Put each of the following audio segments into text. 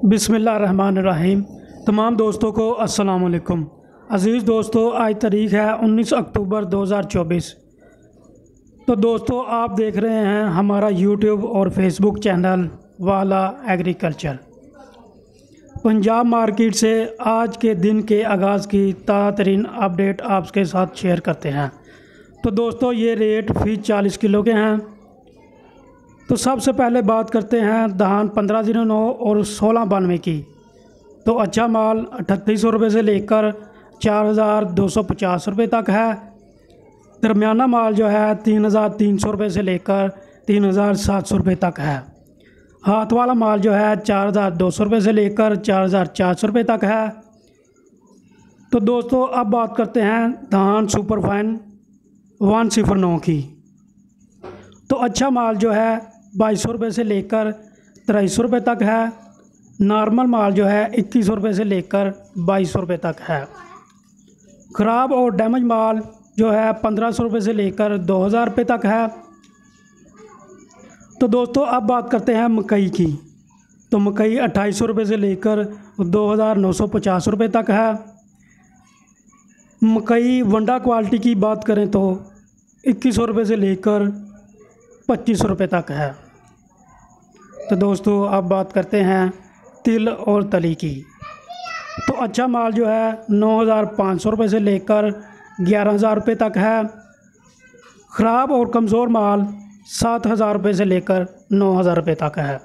बिस्मिल्लाहिर्रहमानिर्रहीम। तमाम दोस्तों को अस्सलाम वालेकुम। अज़ीज़ दोस्तों, आज तारीख़ है 19 अक्टूबर 2024। तो दोस्तों, आप देख रहे हैं हमारा यूट्यूब और फेसबुक चैनल वाला एग्रीकल्चर। पंजाब मार्केट से आज के दिन के आगाज़ की ताज़ा तरीन अपडेट आपके साथ शेयर करते हैं। तो दोस्तों, ये रेट फ़ी 40 किलो के हैं। तो सबसे पहले बात करते हैं धान 1509 और 1692 की। तो अच्छा माल 3800 रुपये से लेकर 4250 रुपये तक है। दरमियाना माल जो है 3300 रुपये से लेकर 3700 रुपये तक है। हाथ वाला माल जो है 4200 रुपये से लेकर 4400 रुपये तक है। तो दोस्तों, अब बात करते हैं धान सुपरफाइन 109 की। तो अच्छा माल जो है 2200 रुपये से लेकर 2300 रुपये तक है। नॉर्मल माल जो है 2100 रुपये से लेकर 2200 रुपये तक है। ख़राब और डैमेज माल जो है 1500 रुपये से लेकर 2000 रुपये तक है। तो दोस्तों, अब बात करते हैं मकई की। तो मकई 2800 रुपये से लेकर 2950 रुपये तक है। मकई वंडा क्वालिटी की बात करें तो 2100 रुपये से लेकर 2500 रुपये तक है। तो दोस्तों, अब बात करते हैं तिल और तली की। तो अच्छा माल जो है 9500 रुपये से लेकर 11000 रुपये तक है। ख़राब और कमज़ोर माल 7000 रुपये से लेकर 9000 रुपये तक है।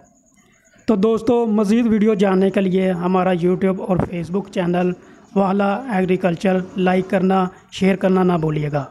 तो दोस्तों, मज़ीद वीडियो जानने के लिए हमारा यूट्यूब और फेसबुक चैनल वाला एग्रीकल्चर लाइक करना, शेयर करना ना भूलिएगा।